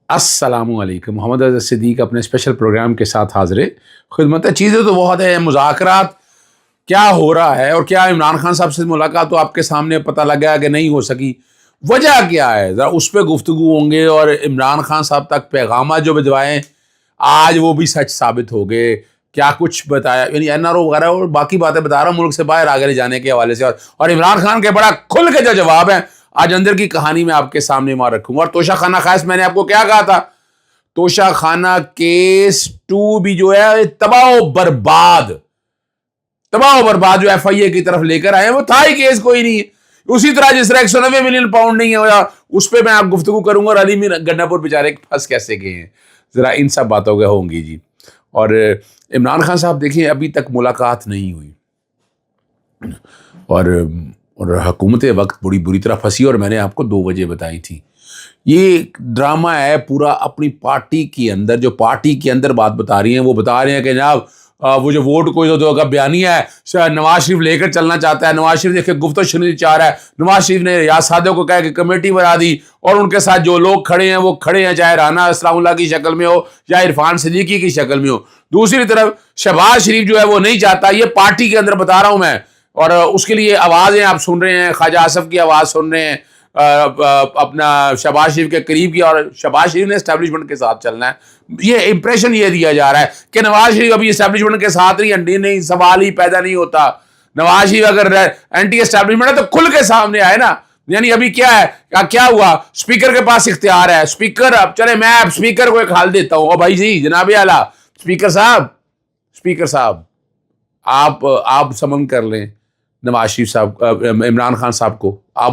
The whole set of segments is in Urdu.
السلام علیکم. محمد اظہر صدیق اپنے اسپیشل پروگرام کے ساتھ حاضر خدمت ہے. چیزیں تو بہت ہیں، مذاکرات کیا ہو رہا ہے اور کیا عمران خان صاحب سے ملاقات تو آپ کے سامنے پتہ لگا کہ نہیں ہو سکی. وجہ کیا ہے ذرا اس پہ گفتگو ہوں گے، اور عمران خان صاحب تک پیغامات جو بھجوائے آج وہ بھی سچ ثابت ہو گئے. کیا کچھ بتایا، یعنی این آر او وغیرہ اور باقی باتیں بتا رہا ہوں ملک سے باہر آگے جانے کے حوالے سے، اور عمران خان کے بڑا کھل کے جو جواب ہے آج اندر کی کہانی میں آپ کے سامنے مار رکھوں گا. اور توشہ خانہ خاص میں نے آپ کو کیا کہا تھا، توشہ خانہ کیس 2 بھی جو ہے تباہ و برباد جو ایف آئی اے کی طرف لے کر آئے ہیں، وہ تھا ہی کیس کوئی نہیں ہے. اسی طرح جس طرح 190 ملین پاؤنڈ نہیں ہے اس پہ میں آپ گفتگو کروں گا، اور علی میر گنڈا پور بیچارے پھنس کیسے گئے ہیں، ذرا ان سب باتوں کے ہوں گی جی. اور عمران خان صاحب دیکھیں ابھی تک ملاقات نہیں ہوئی، اور حکومت وقت بڑی بری طرح پھنسی، اور میں نے آپ کو 2 وجہ بتائی تھی. یہ ڈرامہ ہے پورا اپنی پارٹی کے اندر، جو پارٹی کے اندر بات بتا رہی ہیں وہ بتا رہے ہیں کہ جناب وہ جو ووٹ کو جو بیانیہ ہے نواز شریف لے کر چلنا چاہتا ہے. نواز شریف دیکھے گفت و شنید چاہ رہا ہے. نواز شریف نے ریاض صادق کو کہا کہ کمیٹی بنا دی، اور ان کے ساتھ جو لوگ کھڑے ہیں وہ کھڑے ہیں، چاہے رانا اسلام اللہ کی شکل میں ہو یا عرفان صدیقی کی شکل میں ہو. دوسری طرف شہباز شریف جو ہے وہ نہیں چاہتا. یہ پارٹی کے اندر بتا رہا ہوں میں، اور اس کے لیے آوازیں آپ سن رہے ہیں، خواجہ آصف کی آواز سن رہے ہیں، اپنا شہباز شریف کے قریب کی، اور شہباز شریف نے اسٹیبلشمنٹ کے ساتھ چلنا ہے. یہ امپریشن یہ دیا جا رہا ہے کہ نواز شریف ابھی اسٹیبلشمنٹ کے ساتھ نہیں، سوال ہی پیدا نہیں ہوتا. نواز شریف اگر اینٹی اسٹیبلشمنٹ ہے تو کھل کے سامنے آئے نا. یعنی ابھی کیا ہے، کیا ہوا، اسپیکر کے پاس اختیار ہے. اسپیکر اب چلے میں اب اسپیکر کو ایک حال دیتا ہوں. او بھائی جی، جناب اعلیٰ اسپیکر صاحب آپ سمن کر لیں نواز شریف صاحب، عمران خان صاحب کو آپ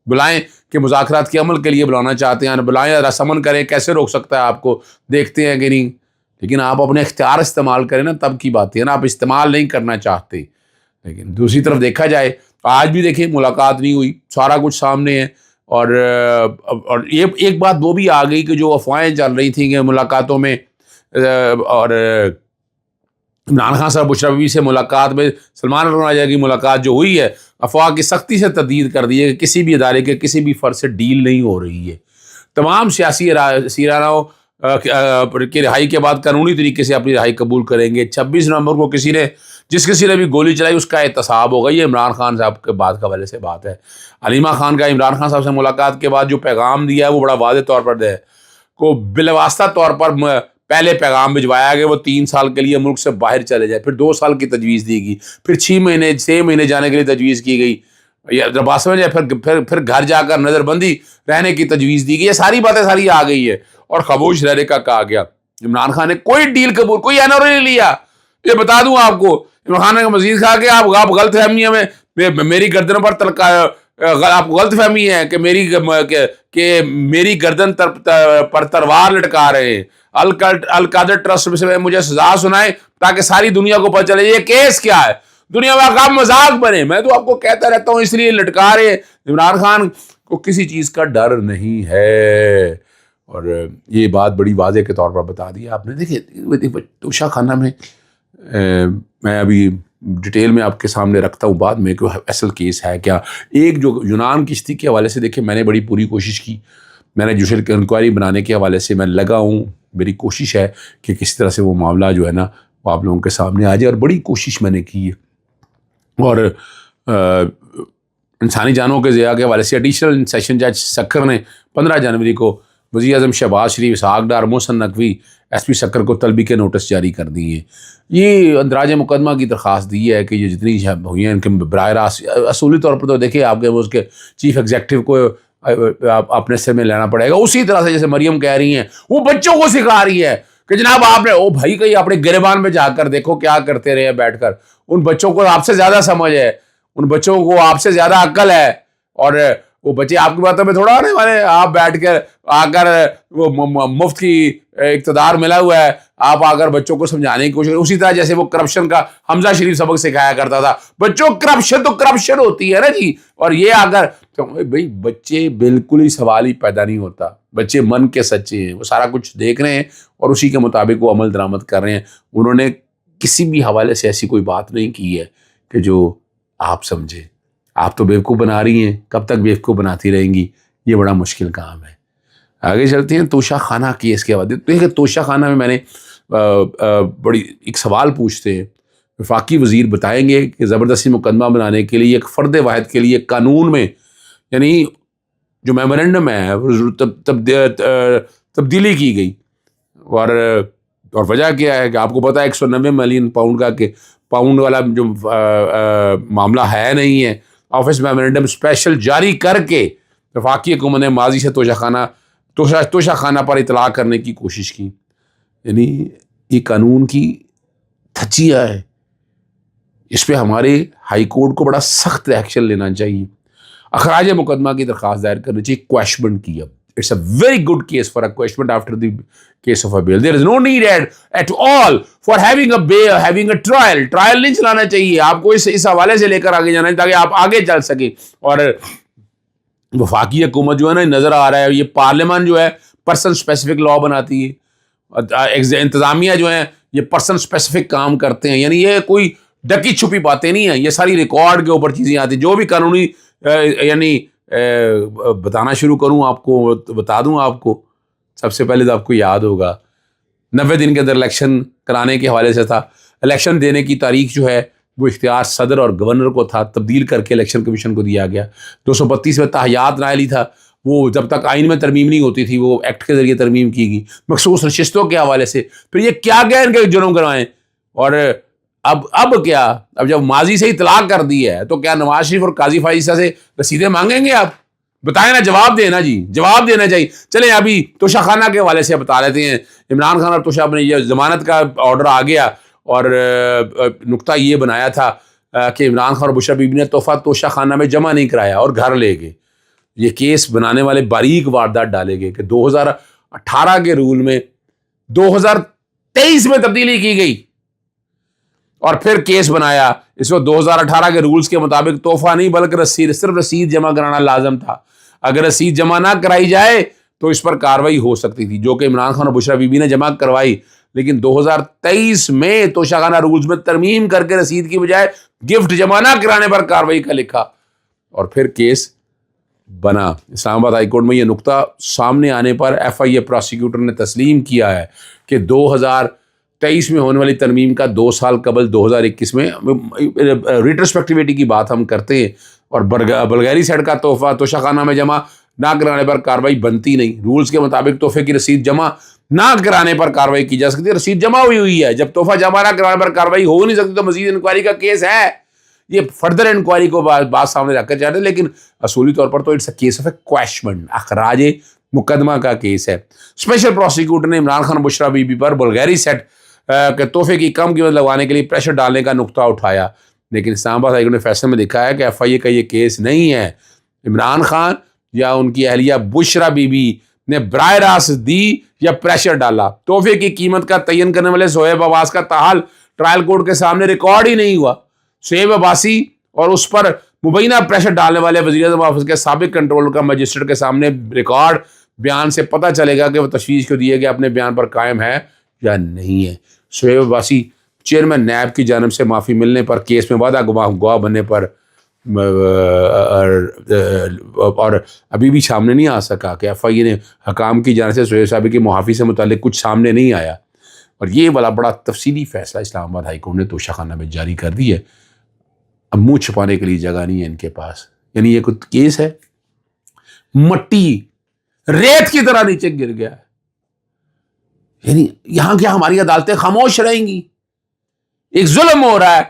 بلائیں کہ مذاکرات کے عمل کے لیے بلانا چاہتے ہیں، بلائیں، سمن کریں. کیسے روک سکتا ہے آپ کو، دیکھتے ہیں کہ نہیں. لیکن آپ اپنے اختیار استعمال کریں نا، تب کی بات ہے نا. آپ استعمال نہیں کرنا چاہتے. لیکن دوسری طرف دیکھا جائے آج بھی دیکھیں ملاقات نہیں ہوئی، سارا کچھ سامنے ہے. اور یہ ایک بات وہ بھی آ گئی کہ جو افواہیں چل رہی تھیں کہ ملاقاتوں میں، اور عمران خان صاحب بشرا بیوی سے ملاقات میں سلمان راجہ کی ملاقات جو ہوئی ہے، افواہ کی سختی سے تردید کر دی ہے کہ کسی بھی ادارے کے کسی بھی فرد سے ڈیل نہیں ہو رہی ہے. تمام سیاسی سیرانوں کی رہائی کے بعد قانونی طریقے سے اپنی رہائی قبول کریں گے. 26 نومبر کو جس کسی نے بھی گولی چلائی اس کا احتساب ہوگا. یہ عمران خان صاحب کے بعد کے حوالے سے بات ہے. علیمہ خان کا عمران خان صاحب سے ملاقات کے بعد جو پیغام دیا ہے وہ بڑا واضح طور پر ہے کو بالواسطہ طور پر پہلے پیغام بھجوایا کہ وہ 3 سال کے لیے ملک سے باہر چلے جائے، پھر 2 سال کی تجویز دی گئی، پھر 6 مہینے جانے کے لیے تجویز کی گئی، پھر گھر جا کر نظر بندی رہنے کی تجویز دی گئی. یہ ساری باتیں ساری آ گئی ہے، اور خاموش رہنے کا کہا گیا. عمران خان نے کوئی ڈیل قبول، کوئی این آر او نہیں لیا. یہ بتا دوں آپ کو، عمران خان نے مزید کہا کہ آپ غلط فہمیوں میں میری گردن پر آپ غلط فہمی ہے کہ میری گردن پر تلوار لٹکا رہے ہیں. القادر ٹرسٹ سے مجھے سزا سنائے تاکہ ساری دنیا کو پتہ چلے یہ کیس کیا ہے، دنیا میں آپ مذاق بنے. میں تو آپ کو کہتا رہتا ہوں، اس لیے لٹکا رہے. عمران خان کو کسی چیز کا ڈر نہیں ہے، اور یہ بات بڑی واضح کے طور پر بتا دی آپ نے. دیکھیے توشہ خانہ میں میں ابھی ڈیٹیل میں آپ کے سامنے رکھتا ہوں بعد میں کہ اصل کیس ہے کیا. ایک جو یونان کشتی کے حوالے سے دیکھیں، میں نے بڑی پوری کوشش کی، میں نے جوڈیشل انکوائری بنانے کے حوالے سے میں لگا ہوں. میری کوشش ہے کہ کس طرح سے وہ معاملہ جو ہے نا وہ آپ لوگوں کے سامنے آ جائے، اور بڑی کوشش میں نے کی ہے. اور انسانی جانوں کے ضیاع کے حوالے سے ایڈیشنل سیشن جج سکھر نے 15 جنوری کو وزیر اعظم شہباز شریف، اسحاق ڈار، محسن نقوی، ایس پی سکھر کو طلبی کے نوٹس جاری کر دیے. یہ اندراج مقدمہ کی درخواست دی ہے کہ یہ جتنی ہوئی ہیں ان کے براہ راست اصولی طور پر تو دیکھیں آپ کے اس کے چیف ایگزیکٹو کو اپنے سر میں لینا پڑے گا. اسی طرح سے جیسے مریم کہہ رہی ہیں، وہ بچوں کو سکھا رہی ہے کہ جناب آپ نے بھائی کہیں اپنے گریبان میں جا کر دیکھو کیا کرتے رہے بیٹھ کر. ان بچوں کو آپ سے زیادہ سمجھ ہے، ان بچوں کو آپ سے زیادہ عقل ہے، اور وہ بچے آپ کی باتوں میں تھوڑا آنے والے. آپ بیٹھ کر آ کر وہ مفت کی اقتدار ملا ہوا ہے، آپ آ کر بچوں کو سمجھانے کی کوشش. اسی طرح جیسے وہ کرپشن کا حمزہ شریف سبق سکھایا کرتا تھا، بچوں کرپشن تو کرپشن ہوتی ہے نا جی. اور یہ آ کر بھائی بچے بالکل ہی سوال ہی پیدا نہیں ہوتا. بچے من کے سچے ہیں، وہ سارا کچھ دیکھ رہے ہیں اور اسی کے مطابق وہ عمل درآمد کر رہے ہیں. انہوں نے کسی بھی حوالے سے ایسی کوئی بات نہیں کی ہے کہ جو آپ سمجھے. آپ تو بیوقوف بنا رہی ہیں، کب تک بیوقوف بناتی رہیں گی، یہ بڑا مشکل کام ہے. آگے چلتے ہیں توشہ خانہ کیس کے حوالے. دیکھیں توشہ خانہ میں نے بڑی ایک سوال پوچھتے ہیں, وفاقی وزیر بتائیں گے کہ زبردستی مقدمہ بنانے کے لیے ایک فرد واحد کے لیے قانون میں یعنی جو میمورنڈم ہے تبدیلی کی گئی, اور وجہ کیا ہے کہ آپ کو پتا ہے 190 ملین پاؤنڈ کا کہ پاؤنڈ والا جو معاملہ ہے نہیں ہے, آفس میمورنڈم اسپیشل جاری کر کے وفاقی حکومت نے ماضی سے توشہ خانہ پر اطلاع کرنے کی کوشش کی. یعنی یہ قانون کی دھچیا ہے, اس پہ ہمارے ہائی کورٹ کو بڑا سخت ایکشن لینا چاہیے. اخراج مقدمہ کی درخواست دائر کرنی چاہیے کویشمنٹ کی. اب it's a very good case for a quashment after the case of a bail. There is no need at all for having a bail, having a trial نہیں چلانا چاہیے. آپ کو اس حوالے سے لے کر آگے جانا ہے تاکہ آپ آگے چل سکیں. اور وفاقی حکومت جو ہے نا نظر آ رہا ہے, یہ پارلیمان جو ہے پرسن اسپیسیفک لا بناتی ہے, انتظامیہ جو ہے یہ پرسن اسپیسیفک کام کرتے ہیں. یعنی یہ کوئی ڈکی چھپی باتیں نہیں ہیں, یہ ساری ریکارڈ کے اوپر چیزیں آتی ہیں. جو بھی قانونی یعنی بتانا شروع کروں آپ کو, بتا دوں آپ کو. سب سے پہلے تو آپ کو یاد ہوگا 90 دن کے اندر الیکشن کرانے کے حوالے سے تھا. الیکشن دینے کی تاریخ جو ہے وہ اختیار صدر اور گورنر کو تھا, تبدیل کر کے الیکشن کمیشن کو دیا گیا. 232 میں تاحیات نائلی تھا, وہ جب تک آئین میں ترمیم نہیں ہوتی تھی وہ ایکٹ کے ذریعے ترمیم کی گئی مخصوص نشستوں کے حوالے سے. پھر یہ کیا گیا ان کے جرم کروائیں. اور اب کیا, اب جب ماضی سے اطلاع کر دی ہے تو کیا نواز شریف اور قاضی فائزہ سے رسیدیں مانگیں گے؟ آپ بتائیں نا, جواب دینا جی, جواب دینا چاہیے. چلیں ابھی توشہ خانہ کے حوالے سے بتا لیتے ہیں. عمران خان اور توشہ نے یہ ضمانت کا آرڈر آ گیا, اور نقطہ یہ بنایا تھا کہ عمران خان اور بشرا بی بی نے تحفہ توشہ خانہ میں جمع نہیں کرایا اور گھر لے گئے. یہ کیس بنانے والے باریک واردات ڈالے گئے کہ 2018 کے رول میں 2023 میں تبدیلی کی گئی, اور پھر کیس بنایا. اس وقت 2018 کے رولز کے مطابق تحفہ نہیں بلکہ صرف رسید جمع کرانا لازم تھا. اگر رسید جمع نہ کرائی جائے تو اس پر کارروائی ہو سکتی تھی, جو کہ عمران خان اور بشرا بی بی نے جمع کروائی. لیکن 2023 میں توشہ خانہ رولز میں ترمیم کر کے رسید کی بجائے گفٹ جمع نہ کرانے پر کارروائی کا لکھا, اور پھر کیس بنا. اسلام آباد ہائی کورٹ میں یہ نقطہ سامنے آنے پر ایف آئی اے پراسیکیوٹر نے تسلیم کیا ہے کہ 2023 میں ہونے والی ترمیم کا 2 سال قبل 2021 میں ریٹرسپیکٹیویٹی کی بات ہم کرتے ہیں, اور بلغیری سیٹ کا تحفہ توشہ خانہ میں جمع نہ کرانے پر کارروائی بنتی نہیں. رولز کے مطابق تحفے کی رسید جمع نہ کرانے پر کارروائی کی جا سکتی ہے. رسید جمع ہوئی ہے, جب تحفہ جمع نہ کرانے پر کارروائی ہو نہیں سکتی تو مزید انکوائری کا کیس ہے. یہ فردر انکوائری کو بات سامنے رکھ کر چاہتے ہیں, لیکن اصولی طور پر تو اٹس اے کیس آف اے کویشمنٹ, اخراج مقدمہ کا کیس ہے. اسپیشل پروسیکیوٹر نے عمران خان بشرا بی بی پر بلغیری سیٹ کے تحفے کی کم قیمت لگوانے کے لیے پریشر ڈالنے کا نقطہ اٹھایا, لیکن اسلام آباد ہائی کورٹ نے فیصلے میں لکھا ہے کہ ایف آئی اے کا یہ کیس نہیں ہے. عمران خان یا ان کی اہلیہ بشرا بی بی نے براہ راست دی یا پریشر ڈالا. تحفے کی قیمت کا تعین کرنے والے شعیب عباس کا تاحال ٹرائل کورٹ کے سامنے ریکارڈ ہی نہیں ہوا. شعیب عباسی اور اس پر مبینہ پریشر ڈالنے والے وزیر اعظم آفس کے سابق کنٹرولر کا مجسٹریٹ کے سامنے ریکارڈ بیان سے پتہ چلے گا کہ وہ تشویش کو دیے گئے اپنے بیان پر قائم ہے یا نہیں ہے. شعیب عباسی چیئرمین نیب کی جانب سے معافی ملنے پر کیس میں وعدہ گواہ بننے پر اور ابھی بھی سامنے نہیں آ سکا کہ ایف آئی اے نے حکام کی جانب سے شعیب صاحب کی معافی سے متعلق کچھ سامنے نہیں آیا. اور یہ والا بڑا تفصیلی فیصلہ اسلام آباد ہائی کورٹ نے توشہ خانہ میں جاری کر دی ہے. اب منہ چھپانے کے لیے جگہ نہیں ہے ان کے پاس. یعنی یہ کوئی کیس ہے مٹی ریت کی طرح نیچے گر گیا ہے. یعنی یہاں کیا ہماری عدالتیں خاموش رہیں گی؟ ایک ظلم ہو رہا ہے,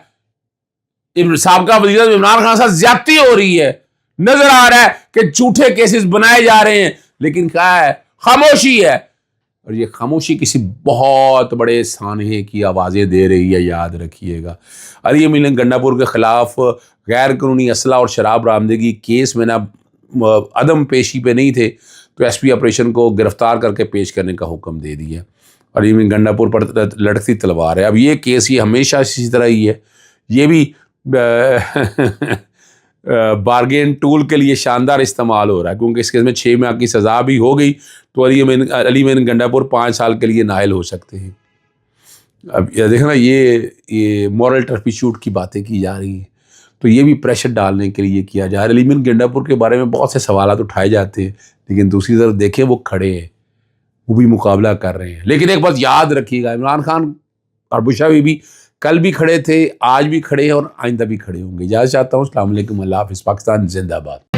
سابقہ وزیر اعظم عمران خان سے زیادتی ہو رہی ہے, نظر آ رہا ہے کہ جھوٹے کیسز بنائے جا رہے ہیں, لیکن کیا ہے, خاموشی ہے. اور یہ خاموشی کسی بہت بڑے سانحے کی آوازیں دے رہی ہے, یاد رکھیے گا. علی امین گنڈا پور کے خلاف غیر قانونی اسلحہ اور شراب برآمدگی کیس میں نا عدم پیشی پہ نہیں تھے تو ایس پی آپریشن کو گرفتار کر کے پیش کرنے کا حکم دے دیا. علی امین گنڈا پور پر لڑکتی تلوار ہے. اب یہ کیس یہ ہمیشہ اسی طرح ہی ہے, یہ بھی بارگین ٹول کے لیے شاندار استعمال ہو رہا ہے, کیونکہ اس کیس میں 6 ماہ کی سزا بھی ہو گئی تو علی امین گنڈا پور 5 سال کے لیے نائل ہو سکتے ہیں. اب یہ دیکھنا, یہ مورل ٹرپیچوٹ کی باتیں کی جا رہی ہیں. تو یہ بھی پریشر ڈالنے کے لیے کیا جا رہا ہے۔ علی گنڈا پور کے بارے میں بہت سے سوالات اٹھائے جاتے ہیں، لیکن دوسری طرف دیکھیں وہ کھڑے ہیں، وہ بھی مقابلہ کر رہے ہیں۔ لیکن ایک بات یاد رکھیے گا، عمران خان اور بشاوی بھی کل بھی کھڑے تھے، آج بھی کھڑے ہیں اور آئندہ بھی کھڑے ہوں گے۔ اجازت چاہتا ہوں، السلام علیکم، اللہ حافظ، پاکستان زندہ باد۔